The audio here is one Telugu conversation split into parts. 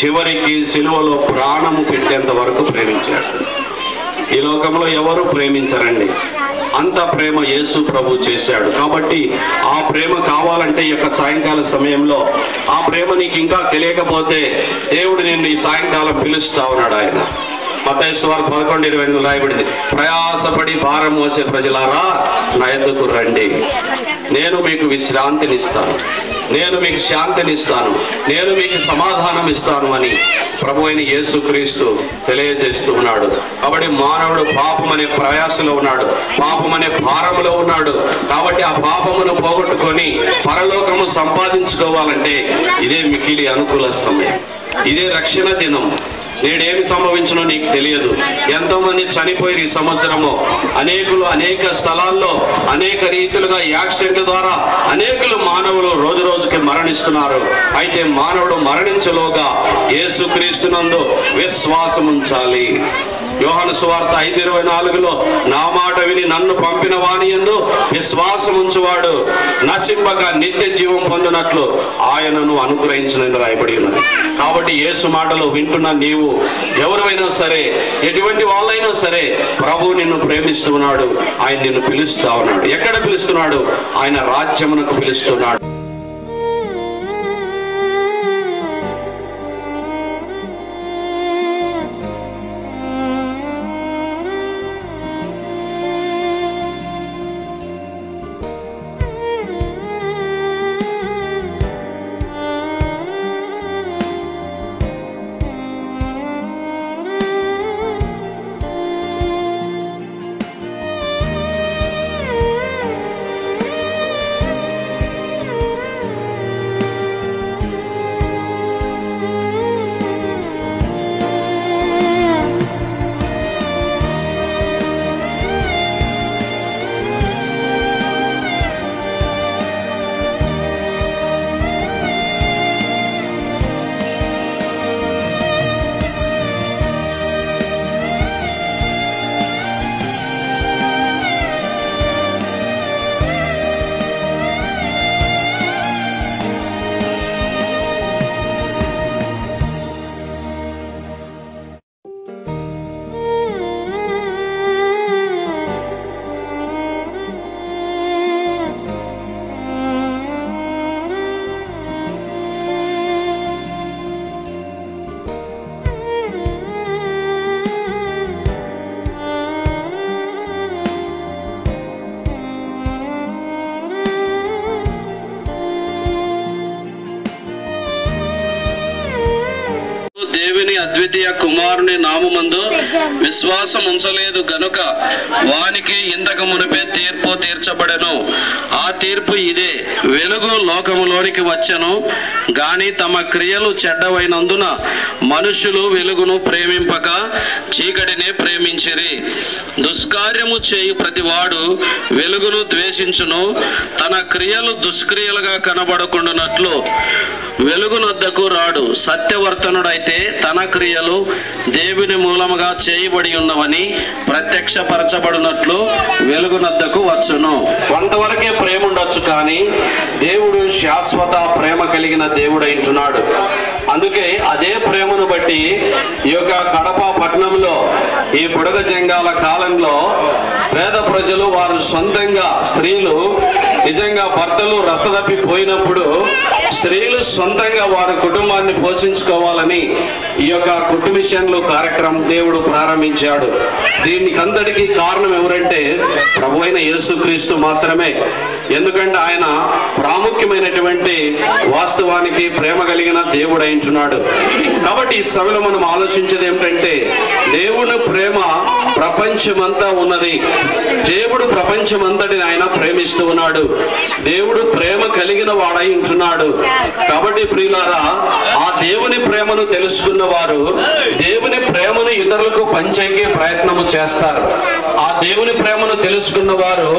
చివరికి సిలువలో ప్రాణము పెట్టేంత వరకు ప్రేమించాడు. ఈ లోకంలో ఎవరు ప్రేమించరండి, అంత ప్రేమ యేసు ప్రభు చేశాడు. కాబట్టి ఆ ప్రేమ కావాలంటే ఈ యొక్క సాయంకాల సమయంలో ఆ ప్రేమ నీకు ఇంకా తెలియకపోతే దేవుడు నిన్ను ఈ సాయంకాలం పిలుస్తా ఉన్నాడు. ఆయన మత్తయి సువార్త 11:20 రాయబడింది, ప్రయాసపడి భారం మోసే ప్రజలారా నా యొద్దకు రండి, నేను మీకు విశ్రాంతినిస్తాను, నేను మీకు శాంతినిస్తాను, నేను మీకు సమాధానం ఇస్తాను అని ప్రభు అయిన యేసుక్రీస్తు తెలియజేస్తూ ఉన్నాడు. కాబట్టి మానవుడు పాపం అనే ప్రయాసలో ఉన్నాడు, పాపం అనే భారంలో ఉన్నాడు. కాబట్టి ఆ పాపమును పోగొట్టుకొని పరలోకము సంపాదించుకోవాలంటే ఇదే మిక్కిలి అనుకూల సమయం, ఇదే రక్షణ దినం. నేడేమి సంభవించనో నీకు తెలియదు. ఎంతో మంది చనిపోయి ఈ సంవత్సరము అనేకులు అనేక స్థలాల్లో అనేక రీతిలుగా యాక్సిడెంట్ల ద్వారా అనేకులు మానవులు రోజు రోజుకి మరణిస్తున్నారు. అయితే మానవుడు మరణించలోగా యేసుక్రీస్తునందు విశ్వాసం ఉంచాలి. యోహాను సువార్త 5:24 నా మాట విని నన్ను పంపిన వాని యందు విశ్వాసం ఉంచువాడు నశింపక నిత్య జీవం పొందినట్లు ఆయనను అనుగ్రహించునని రాయబడి ఉన్నది. కాబట్టి యేసు మాటలు వింటున్న నీవు ఎవరైనా సరే, ఎటువంటి వాళ్ళైనా సరే, ప్రభు నిన్ను ప్రేమిస్తున్నాడు. ఆయన నిన్ను పిలుస్తా ఉన్నాడు. ఎక్కడ పిలుస్తున్నాడు? ఆయన రాజ్యమునకు పిలుస్తున్నాడు. అద్వితీయ కుమారుని నామమందు విశ్వాసం ఉంచలేదు గనుక వానికి ఇంతకు మునిపే తీర్పు తీర్చబడెను. ఆ తీర్పు ఇదే, వెలుగు లోకములోనికి వచ్చెను గాని తమ క్రియలు చెడ్డవైనందున మనుషులు వెలుగును ప్రేమింపక చీకటినే ప్రేమించిరి. దుష్కార్యము చేయు ప్రతివాడు వెలుగును ద్వేషించును, తన క్రియలు దుష్క్రియలుగా కనబడకుండానట్లు వెలుగునొద్దకు రాడు. సత్యవర్తనుడైతే తన క్రియలు దేవుని మూలముగా చేయబడి ఉన్నవని ప్రత్యక్షపరచబడినట్లు వెలుగునొద్దకు వచ్చును. కొంతవరకే ప్రేమ ఉండొచ్చు, కానీ దేవుడు శాశ్వత ప్రేమ కలిగిన దేవుడైంటున్నాడు. అందుకే అదే ప్రేమను బట్టి ఈ యొక్క కడప పట్టణంలో ఈ బుడగ జంగాల కాలంలో పేద ప్రజలు వారు సొంతంగా స్త్రీలు నిజంగా భర్తలు రసదప్పిపోయినప్పుడు స్త్రీలు సొంతంగా వారి కుటుంబాన్ని పోషించుకోవాలని ఈ యొక్క కుటుంబిషన్లు కార్యక్రమం దేవుడు ప్రారంభించాడు. దీనికి అంతటికీ కారణం ఎవరంటే ప్రభు అయిన యేసుక్రీస్తు మాత్రమే. ఎందుకంటే ఆయన ప్రాముఖ్యమైనటువంటి వాస్తవానికి ప్రేమ కలిగిన దేవుడు అయింటున్నాడు. కాబట్టి ఈ సభలో మనం ఆలోచించేది ఏమిటంటే దేవుని ప్రేమ ప్రపంచమంతా ఉన్నది. దేవుడు ప్రపంచమంతటిని ఆయన ప్రేమిస్తూ ఉన్నాడు. దేవుడు ప్రేమ కలిగిన వాడై ఉంటున్నాడు. కాబట్టి ప్రియులారా, ఆ దేవుని ప్రేమను తెలుసుకున్న వారు దేవుని ప్రేమను ఇతరులకు పంచేకే ప్రయత్నము చేస్తారు. ఆ దేవుని ప్రేమను తెలుసుకున్న వారు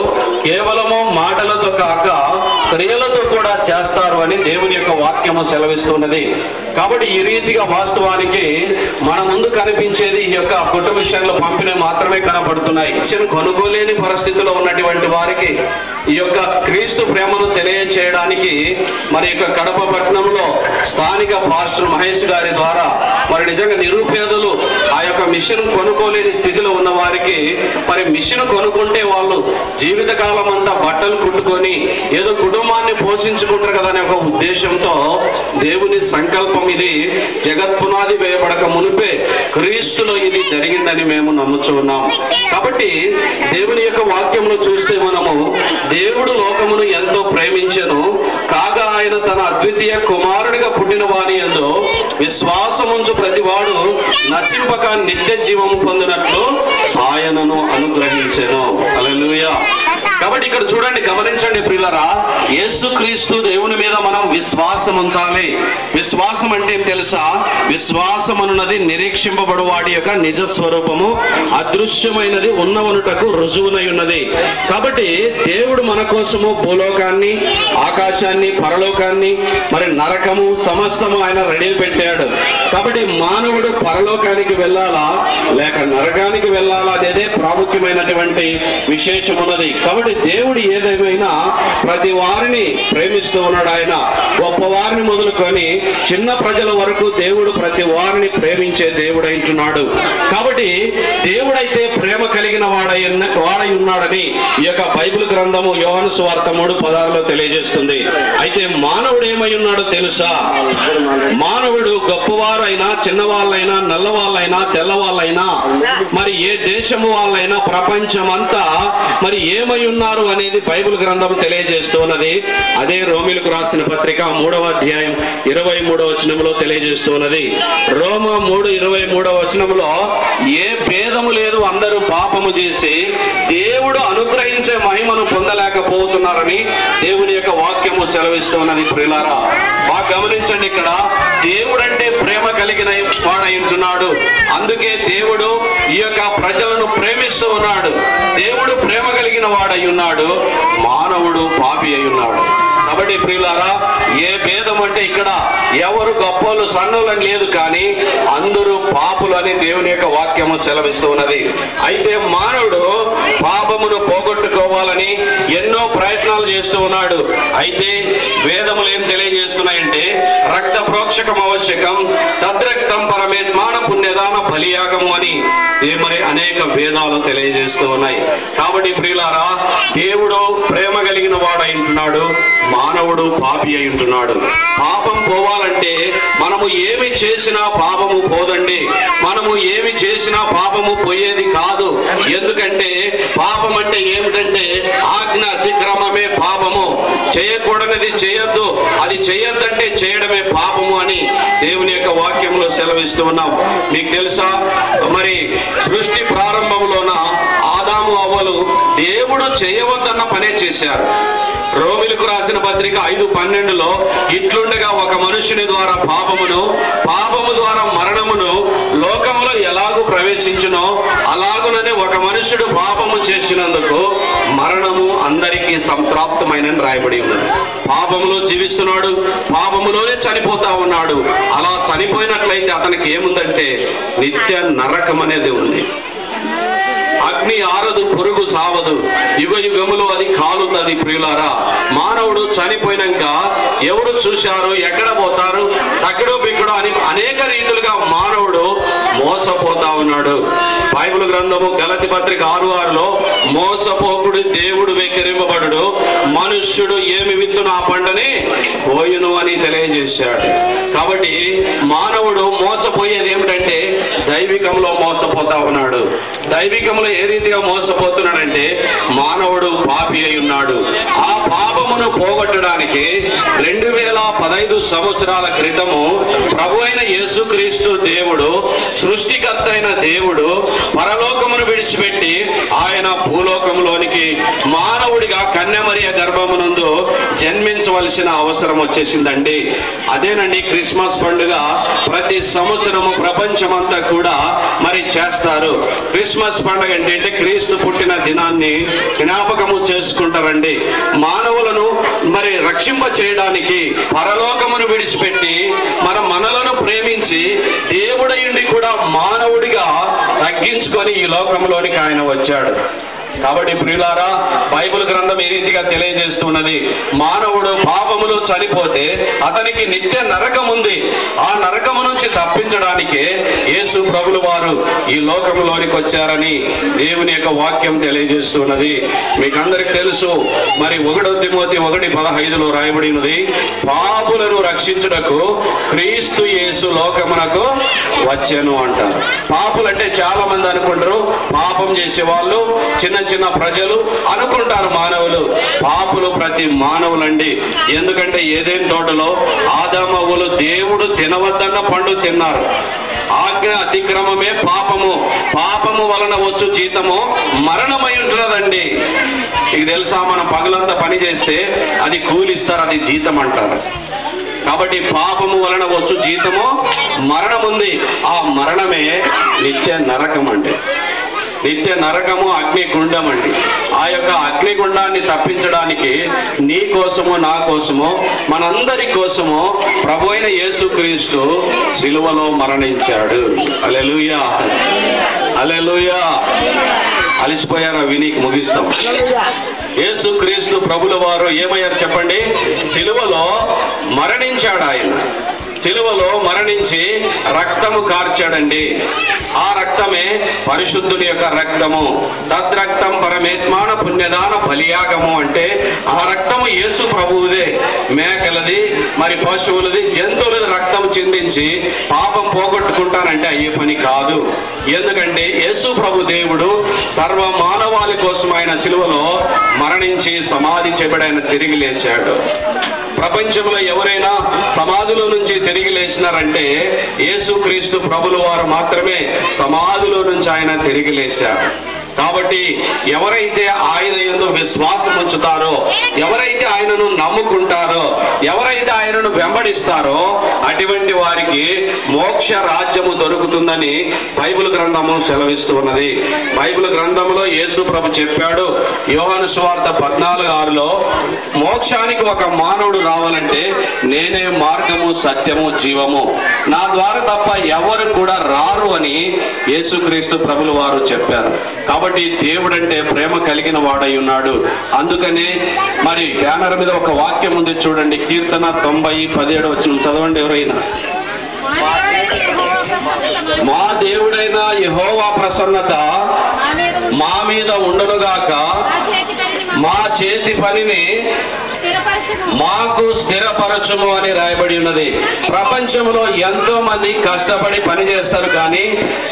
కేవలము మాటలతో కాక క్రియలతో కూడా చేస్తారు అని దేవుని యొక్క వాక్యము సెలవిస్తున్నది. కాబట్టి ఈ రీతిగా వాస్తవానికి మన ముందు కనిపించేది ఈ యొక్క కుటుంబ విషయంలో పంపిణీ మాత్రమే కనబడుతున్నాయి. కొనుగోలేని పరిస్థితిలో ఉన్నటువంటి వారికి ఈ యొక్క క్రీస్తు ప్రేమను తెలియచేయడానికి మరి యొక్క కడప పట్టణంలో స్థానిక పాస్టర్ మహేష్ గారి ద్వారా మరి నిజంగా నిరుపేదలు ఆ యొక్క మిషన్ కొనుక్కోలేని స్థితిలో ఉన్న వారికి మరి మిషన్ కొనుక్కుంటే వాళ్ళు జీవితకాలం అంతా బట్టలు కుట్టుకొని ఏదో కుటుంబాన్ని పోషించుకుంటారు కదా అనే ఒక ఉద్దేశంతో దేవుని సంకల్పం ఇది జగత్పునాది వేయబడక మునిపే క్రీస్తులో ఇది జరిగిందని మేము నమ్ముచూ ఉన్నాం. కాబట్టి దేవుని యొక్క వాక్యంలో చూస్తే మనము దేవుడు లోకమును ఎంతో ప్రేమించెను కాగా ఆయన తన అద్వితీయ కుమారుడిగా పుట్టిన వాని యందు విశ్వాసముంచు ప్రతివాడు నశింపక నిత్య జీవము పొందినట్లు ఆయనను అనుగ్రహించెను. హల్లెలూయా. కాబట్టి ఇక్కడ చూడండి, గమనించండి ప్రియులారా, యేసుక్రీస్తు దేవుని మీద మనం విశ్వాసం ఉంచాలి. విశ్వాసం అంటే ఏం తెలుసా? విశ్వాసం అన్నది నిరీక్షింపబడు వాడి యొక్క నిజ స్వరూపము, అదృశ్యమైనది ఉన్నవనుటకు రుజువునై ఉన్నది. కాబట్టి దేవుడు మన కోసము భూలోకాన్ని, ఆకాశాన్ని, పరలోకాన్ని, మరి నరకము సమస్తము ఆయన రెడీ పెట్టాడు. కాబట్టి మానవుడు పరలోకానికి వెళ్ళాలా లేక నరకానికి వెళ్ళాలా అదే ప్రాముఖ్యమైనటువంటి విశేషం ఉన్నది. కాబట్టి దేవుడు ఏదేమైనా ప్రతి వారిని ప్రేమిస్తూ ఉన్నాడు. ఆయన గొప్పవారిని మొదలుకొని చిన్న ప్రజల వరకు దేవుడు ప్రతి వారిని ప్రేమించే దేవుడై ఉంటున్నాడు. కాబట్టి దేవుడైతే ప్రేమ కలిగిన వాడై ఉన్నాడని ఈ యొక్క బైబిల్ గ్రంథము యోహాను సువార్త 3:16 తెలియజేస్తుంది. అయితే మానవుడు ఏమై ఉన్నాడో తెలుసా? మానవుడు గొప్పవారైనా, చిన్నవాళ్ళైనా, నల్లవాళ్ళైనా, తెల్లవాళ్ళైనా, మరి ఏ దేశము వాళ్ళైనా, ప్రపంచం అంతా మరి ఏమై ఉన్నారు అనేది బైబిల్ గ్రంథం తెలియజేస్తున్నది. అదే రోమీలకు రాసిన పత్రిక 3వ అధ్యాయం 23వ వచనంలో తెలియజేస్తున్నది. రోమ 3:23వ వచనంలో ఏ భేదము లేదు, అందరూ పాపము చేసి దేవుడు అనుగ్రహించే మహిమను పొందలేకపోతున్నారని దేవుని యొక్క వాక్యము సెలవిస్తున్నది. ప్రియులారా, బాగా గమనించండి, ఇక్కడ దేవుడు అంటే ప్రేమ కలిగిన వాడై ఉంటున్నాడు. అందుకే దేవుడు ఈ యొక్క ప్రజలను ప్రేమిస్తూ ఉన్నాడు. దేవుడు ప్రేమ కలిగిన వాడై ఉన్నాడు, మానవుడు పాపి అయి ఉన్నాడు. కాబట్టి ప్రియులారా, ఏ భేదం అంటే ఇక్కడ ఎవరు గొప్పలు సన్నులు అని లేదు, కానీ అందరూ పాపులు అని దేవుని యొక్క వాక్యము సెలవిస్తూ ఉన్నది. అయితే మానవుడు పాపమును పోగొట్టుకోవాలని ఎన్నో ప్రయత్నాలు చేస్తూ ఉన్నాడు. అయితే వేదములు ఏం తెలియజేస్తున్నాయంటే రక్త ప్రోక్షకం ఆవశ్యకం, తద్రక్తం పరమేత్మాన పుణ్యదాన బలియాగము అని మరి అనేక వేదాలు తెలియజేస్తూ ఉన్నాయి. కాబట్టి ప్రియులారా, దేవుడు ప్రేమ కలిగిన వాడై ఉంటున్నాడు, మానవుడు పాపి అయి ఉంటున్నాడు. పాపం పోవాలంటే మనము ఏమి చేసినా పాపము పోదండి. మనము ఏమి చేసినా పాపము పోయేది కాదు. ఎందుకంటే పాపం అంటే ఏమిటంటే ఆజ్ఞ అతిక్రమమే పాపము. చేయకూడనిది చేయొద్దు, అది చేయొద్దంటే చేయడమే పాపము అని దేవుని యొక్క వాక్యంలో సెలవిస్తూ ఉన్నాం. మీకు తెలుసా, మరి సృష్టి ప్రారంభంలోన ఆదాము అవ్వలు దేవుడు చేయవద్దన్న పనే చేశారు. రోమిలకు రాసిన పత్రిక 5:12 ఇట్లుండగా ఒక మనుషుని ద్వారా పాపము ద్వారా మరణమును లోకములో ఎలాగూ ప్రవేశించునో అలాగుననే ఒక మనుషుడు పాపము చేసినందుకు మరణము అందరికీ సంప్రాప్తమైనని రాయబడి ఉన్నది. పాపములో జీవిస్తున్నాడు, పాపములోనే చనిపోతా ఉన్నాడు. అలా చనిపోయినట్లయితే అతనికి ఏముందంటే నిత్య నరకం అనేది ఉంది. అగ్ని ఆరదు, పురుగు సావదు, యుగ యుగములు అది కాలుతుంది. ప్రియులారా, మానవుడు చనిపోయినాక ఎవరు చూశారు, ఎక్కడ పోతారు, తక్కడో బిక్కడో అని అనేక రీతులుగా మానవుడు మోసపోతా ఉన్నాడు. బైబిల్ గ్రంథము గలతి పత్రిక 6:6 మోసపోకుడు దేవుడు వెక్కిరింపబడు, మనుష్యుడు ఏమి విత్తును ఆ పంటని పోయును అని తెలియజేశాడు. కాబట్టి మానవుడు మోసపోయేది ఏమిటంటే దైవికంలో మోసపోతా ఉన్నాడు. దైవికంలో ఏ రీతిగా మోసపోతున్నాడంటే మానవుడు పాపి అయి ఉన్నాడు. ఆ పాపమును పోగొట్టడానికి 2015 సంవత్సరాల క్రితము ప్రభు అయిన యేసుక్రీస్తు దేవుడు, సృష్టికర్త అయిన దేవుడు పరలోకమును విడిచిపెట్టి ఆయన ఆయన భూలోకంలోనికి మానవుడిగా కన్యమరియ గర్భమునందు జన్మించవలసిన అవసరం వచ్చేసిందండి. అదేనండి క్రిస్మస్ పండుగ ప్రతి సంవత్సరము ప్రపంచమంతా కూడా మరి చేస్తారు. క్రిస్మస్ పండుగ అంటే క్రీస్తు పుట్టిన దినాన్ని జ్ఞాపకము చేసుకుంటారండి. మానవులను మరి రక్షింప చేయడానికి పరలోకమును విడిచిపెట్టి మనలను ప్రేమించి దేవుడయుండి కూడా మానవుడిగా తగ్గించుకొని ఈ లోకంలోనికి ఆయన వచ్చాడు. కాబట్టి ప్రియులారా, బైబిల్ గ్రంథం ఈ రీతిగా తెలియజేస్తున్నది, మానవుడు పాపములో చనిపోతే అతనికి నిత్య నరకం ఉంది. ఆ నరకము నుంచి తప్పించడానికే యేసు ప్రభులు వారు ఈ లోకంలోనికి వచ్చారని దేవుని యొక్క వాక్యం తెలియజేస్తున్నది. మీకు అందరికి తెలుసు, మరి 1 తిమోతి 1:15 రాయబడినది, పాపులను రక్షించుటకు క్రీస్తు యేసు లోకమునకు వచ్చెను అంటారు. పాపులంటే చాలా మంది అనుకుంటారు, పాపం చేసే వాళ్ళు చిన్న చిన్న ప్రజలు అనుకుంటారు మానవులు. పాపులు ప్రతి మానవులండి. ఎందుకంటే ఏదేని తోటలో ఆదామవ్వలు దేవుడు తినవద్దన్న పండు తిన్నారు. ఆజ్ఞ అతిక్రమమే పాపము, పాపము వలన వచ్చు జీతము మరణమై ఉంటున్నదండి. ఇది తెలుసా, మనం పగలంతా పని చేస్తే అది కూలిస్తారు, అది జీతం అంటారు. కాబట్టి పాపము వలన వచ్చు జీతము మరణం ఉంది. ఆ మరణమే నిత్య నరకం అంటే. నిత్య నరకము అగ్నిగుండం అండి. ఆ యొక్క అగ్నిగుండాన్ని తప్పించడానికి నీ కోసము నా కోసము మనందరి కోసము ప్రభు అయిన యేసుక్రీస్తు సిలువలో మరణించాడు. హల్లెలూయా, హల్లెలూయా. అలిసిపోయారా? వినికి ముగిస్తాం. యేసుక్రీస్తు ప్రభుల వారు ఏమయ్యారు చెప్పండి? సిలువలో మరణించాడు. ఆయన సిలువలో మరణించి రక్తము కార్చాడండి. ఆ రక్తమే పరిశుద్ధుని యొక్క రక్తము. తద్రక్తం పరమేత్మాన పుణ్యదాన బలియాగము అంటే ఆ రక్తము యేసు ప్రభువుదే. మేకలది, మరి పశువులది, జంతువులది రక్తం చిందించి పాపం పోగొట్టుకుంటానంటే అయ్యే పని కాదు. ఎందుకంటే యేసు ప్రభు దేవుడు సర్వ మానవాళి కోసం ఆయన సిలువలో మరణించి సమాధి చేయబడి ఆయన తిరిగి లేచాడు. ప్రపంచంలో ఎవరైనా సమాధిలో నుంచి తిరిగి లేచినారంటే యేసుక్రీస్తు ప్రభుల వారు మాత్రమే సమాధిలో నుంచి ఆయన తిరిగి లేచారు. కాబట్టి ఎవరైతే ఆయన యందు విశ్వాసం ఉంచుతారో, ఎవరైతే ఆయనను నమ్ముకుంటారో, ఎవరైతే ఆయనను వెంబడిస్తారో అటువంటి వారికి మోక్ష రాజ్యము దొరుకుతుందని బైబిల్ గ్రంథము సెలవిస్తూ ఉన్నది. బైబిల్ గ్రంథంలో యేసు ప్రభు చెప్పాడు, యోహాను సువార్త 14:6లో, మోక్షానికి ఒక మానవుడు రావాలంటే నేనే మార్గము, సత్యము, జీవము, నా ద్వారా తప్ప ఎవరు కూడా రారు అని యేసుక్రీస్తు ప్రభుల వారు చెప్పారు. కాబట్టి దేవుడు అంటే ప్రేమ కలిగిన వాడై ఉన్నాడు. అందుకనే మరి బ్యానర్ మీద ఒక వాక్యం ఉంది చూడండి, కీర్తన 90:17 చదవండి ఎవరైనా. మా దేవుడైన యెహోవా ప్రసన్నత మా మీద ఉండునుగాక, మా చేతి పనిని మాకు స్థిరపరచుము అని రాయబడి ఉన్నది. ప్రపంచంలో ఎంతో మంది కష్టపడి పని చేస్తారు, కానీ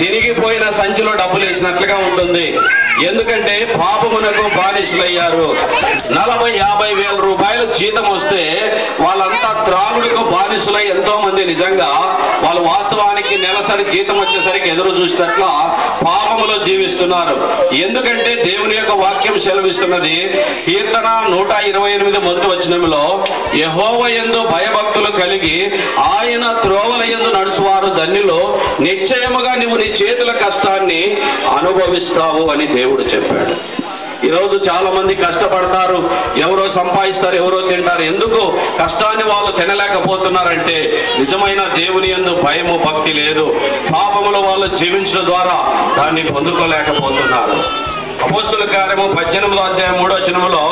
తిరిగిపోయిన సంచిలో డబ్బులు వేసినట్లుగా ఉంటుంది. ఎందుకంటే పాపమునకు బానిసలయ్యారు. 40-50 వేల రూపాయలు జీతం వస్తే వాళ్ళంతా త్రాగుడుకు బానిసలై ఎంతో మంది నిజంగా వాళ్ళు వాస్తవానికి నెలసరి జీతం వచ్చేసరికి ఎదురు చూసినట్ల పాపములో జీవిస్తున్నారు. ఎందుకంటే దేవుని యొక్క వాక్యం సెలవిస్తున్నది, కీర్తన 128 యెహోవా యందు భయభక్తులు కలిగి ఆయన త్రోవల యందు నడుచువారు ధన్యులు, నిశ్చయముగా నువ్వు నీ చేతుల కష్టాన్ని అనుభవిస్తావు అని దేవుడు చెప్పాడు. ఈరోజు చాలా మంది కష్టపడతారు, ఎవరో సంపాదిస్తారు, ఎవరో తింటారు. ఎందుకు కష్టాన్ని వాళ్ళు తినలేకపోతున్నారంటే నిజమైన దేవుని యందు భయము, భక్తి లేదు. పాపములో వాళ్ళు జీవించడం ద్వారా దాన్ని పొందుకోలేకపోతున్నారు. అపోస్తుల కార్యము 18:3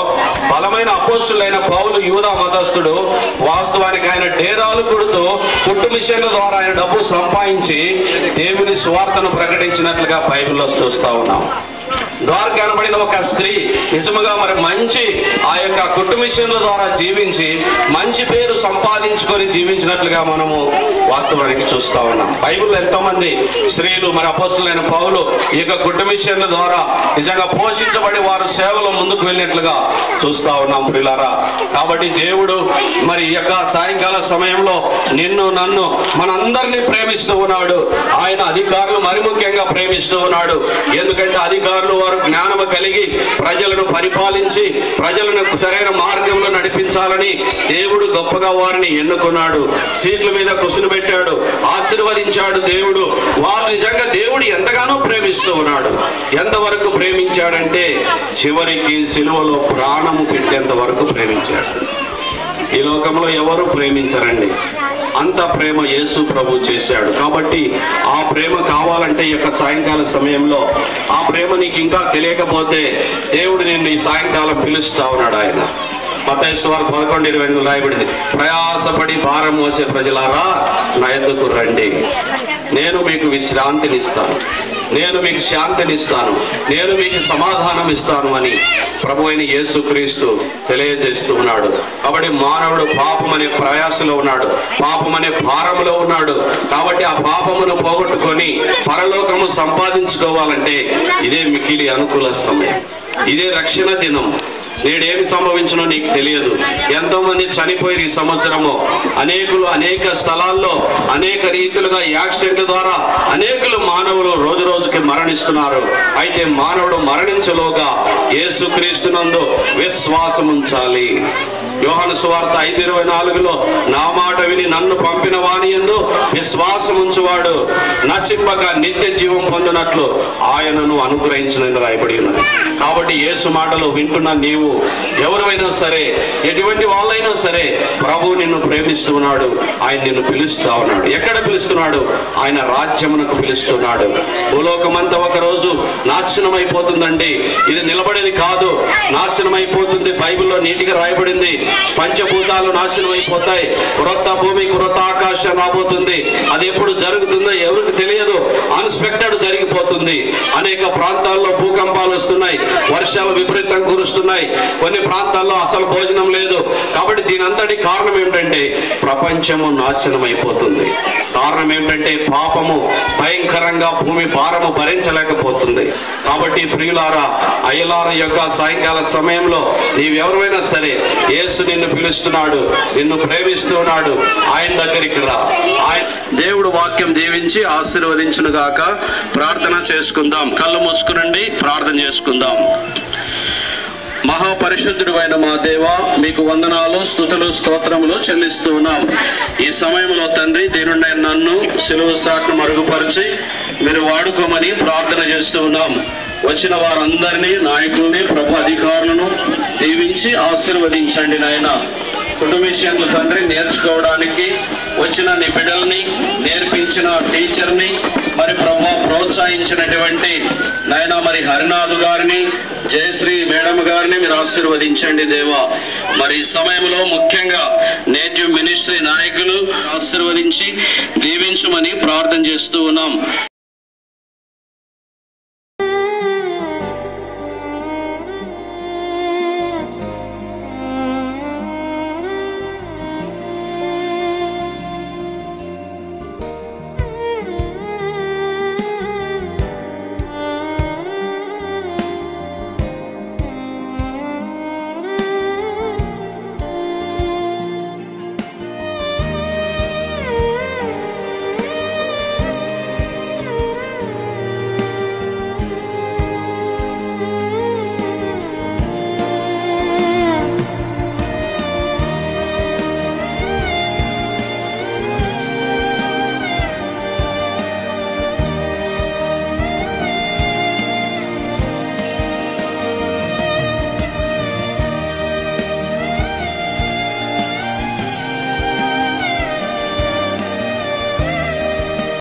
బలమైన అపోస్తులైన పౌలు యూదా మతస్థుడు వాస్తవానికి ఆయన డేరాలు కొడుతూ కుట్టు మిషన్ల ద్వారా ఆయన డబ్బు సంపాదించి దేవుని సువార్తను ప్రకటించినట్లుగా బైబిల్లో చూస్తా ఉన్నాం. ద్వారా కనబడిన ఒక స్త్రీ నిజముగా మరి మంచి ఆ యొక్క కుట్టు మిషన్ల ద్వారా జీవించి మంచి పేరు సంపాదించుకొని జీవించినట్లుగా మనము వాస్తవానికి చూస్తా ఉన్నాం. బైబిల్లో ఎంతో మంది స్త్రీలు మరి అపోస్తులైన పౌలు ఈ యొక్క కుట్టు మిషన్ల ద్వారా నిజంగా పోషించబడి వారు సేవలో ముందుకు వెళ్ళినట్లుగా చూస్తా ఉన్నాం ప్రియులారా. కాబట్టి దేవుడు మరి ఈ యొక్క సాయంకాల సమయంలో నిన్ను, నన్ను, మనందరినీ ప్రేమిస్తూ ఉన్నాడు. ఆయన అధికారులు మరి ముఖ్యంగా ప్రేమిస్తూ ఉన్నాడు. ఎందుకంటే అధికారులు వారు జ్ఞానము కలిగి ప్రజలను పరిపాలించి ప్రజలను సరైన మార్గంలో నడిపించాలని దేవుడు గొప్పగా వారిని ఎన్నుకున్నాడు. సీట్ల మీద కూర్చునిపెట్టాడు, ఆశీర్వదించాడు దేవుడు. వారు నిజంగా దేవుడు ఎంతగానో ప్రేమిస్తూ ఉన్నాడు. ఎంతవరకు ప్రేమించాడంటే చివరికి సిలువలో ప్రాణము పెట్టేంత వరకు ప్రేమించాడు. ఈ లోకంలో ఎవరు ప్రేమించరండి, అంత ప్రేమ యేసు ప్రభు చేశాడు. కాబట్టి ఆ ప్రేమ కావాలంటే ఈ యొక్క సాయంకాల సమయంలో ఆ ప్రేమ నీకు ఇంకా తెలియకపోతే దేవుడు నిన్ను ఈ సాయంకాలం పిలుస్తా ఉన్నాడు. ఆయన మత్తయి సువార్త 11:20 రాయబడింది, ప్రయాసపడి భారం మోసే ప్రజలారా నా యొద్దకు రండి, నేను మీకు విశ్రాంతినిస్తాను, నేను మీకు శాంతినిస్తాను, నేను మీకు సమాధానం ఇస్తాను అని ప్రభు అయిన యేసుక్రీస్తు తెలియజేస్తూ ఉన్నాడు. కాబట్టి మానవుడు పాపం అనే ప్రయాసలో ఉన్నాడు, పాపం అనే భారంలో ఉన్నాడు. కాబట్టి ఆ పాపమును పోగొట్టుకొని పరలోకము సంపాదించుకోవాలంటే ఇదే మిక్కిలి అనుకూల సమయం, ఇదే రక్షణ దినం. నేడేమి సంభవించినో నీకు తెలియదు. ఎంతో మంది చనిపోయి ఈ సంవత్సరము అనేకులు అనేక స్థలాల్లో అనేక రీతిలుగా యాక్సిడెంట్ ద్వారా అనేకులు మానవులు రోజు రోజుకి మరణిస్తున్నారు. అయితే మానవుడు మరణించలోగా యేసుక్రీస్తునందు విశ్వాసం ఉంచాలి. యోహాను సువార్త 5:24 నా మాట విని నన్ను పంపిన వాని యందు విశ్వాసం ఉంచువాడు నశింపక నిత్య జీవం పొందినట్లు ఆయనను అనుగ్రహించినని రాయబడి ఉన్నది. కాబట్టి యేసు మాటలు వింటున్న నీవు ఎవరైనా సరే, ఎటువంటి వాళ్ళైనా సరే, ప్రభు నిన్ను ప్రేమిస్తూ ఉన్నాడు. ఆయన నిన్ను పిలుస్తా ఉన్నాడు. ఎక్కడ పిలుస్తున్నాడు? ఆయన రాజ్యమునకు పిలుస్తున్నాడు. భూలోకమంతా ఒక రోజు నాశనం అయిపోతుందండి. ఇది నిలబడేది కాదు, నాశనం అయిపోతుంది. బైబిల్లో నీటిగా రాయబడింది, పంచభూతాలు నాశనం అయిపోతాయి, క్రొత్త భూమి క్రొత్త ఆకాశం రాబోతుంది. అది ఎప్పుడు జరుగుతుందో ఎవరికి తెలియదు, అన్ఎక్స్పెక్టెడ్ జరిగిపోతుంది. అనేక ప్రాంతాల్లో భూకంపాలు వస్తున్నాయి, వర్షాలు విపరీతం కురుస్తున్నాయి, కొన్ని ప్రాంతాల్లో అసలు భోజనం లేదు. కాబట్టి దీని అంతటి కారణం ఏమిటంటే ప్రపంచము నాశనం అయిపోతుంది. కారణం ఏమిటంటే పాపము భయంకరంగా భూమి భారము భరించలేకపోతుంది. కాబట్టి ప్రియులారా, అయ్యలార యొక్క సాయంకాల సమయంలో నీవెవరైనా సరే, యేసు నిన్ను పిలుస్తున్నాడు, నిన్ను ప్రేమిస్తున్నాడు. ఆయన దగ్గరికి రా. ఆయన దేవుడు వాక్యం దీవించి ఆశీర్వదించును గాక. ప్రార్థన చేసుకుందాం. కళ్ళు మూసుకునండి, ప్రార్థన చేసుకుందాం. మహాపరిశుద్ధుడు అయిన మా దేవ, మీకు వందనాలు, స్తుతులు, స్తోత్రములు చెల్లిస్తూ ఉన్నాం. ఈ సమయంలో తండ్రి, దీనుండి నన్ను సిలువ సాటును మరుగుపరిచి మీరు వాడుకోమని ప్రార్థన చేస్తూ ఉన్నాం. వచ్చిన వారందరినీ, నాయకుల్ని, ప్రభు అధికారులను దీవించి ఆశీర్వదించండి నాయన. కుటుంబ విషయంలో తండ్రి నేర్చుకోవడానికి వచ్చిన నీ బిడ్డల్ని, నేర్పించిన టీచర్ని, మరి ప్రభు ప్రోత్సహించినటువంటి నాయన మరి హరినాథ్ గారిని, జయశ్రీ మేడం గారిని మీరు ఆశీర్వదించండి దేవా. మరి ఈ సమయంలో ముఖ్యంగా నేటివ్ మినిస్ట్రీ నాయకులు ఆశీర్వదించి దీవించమని ప్రార్థన చేస్తూ ఉన్నాం.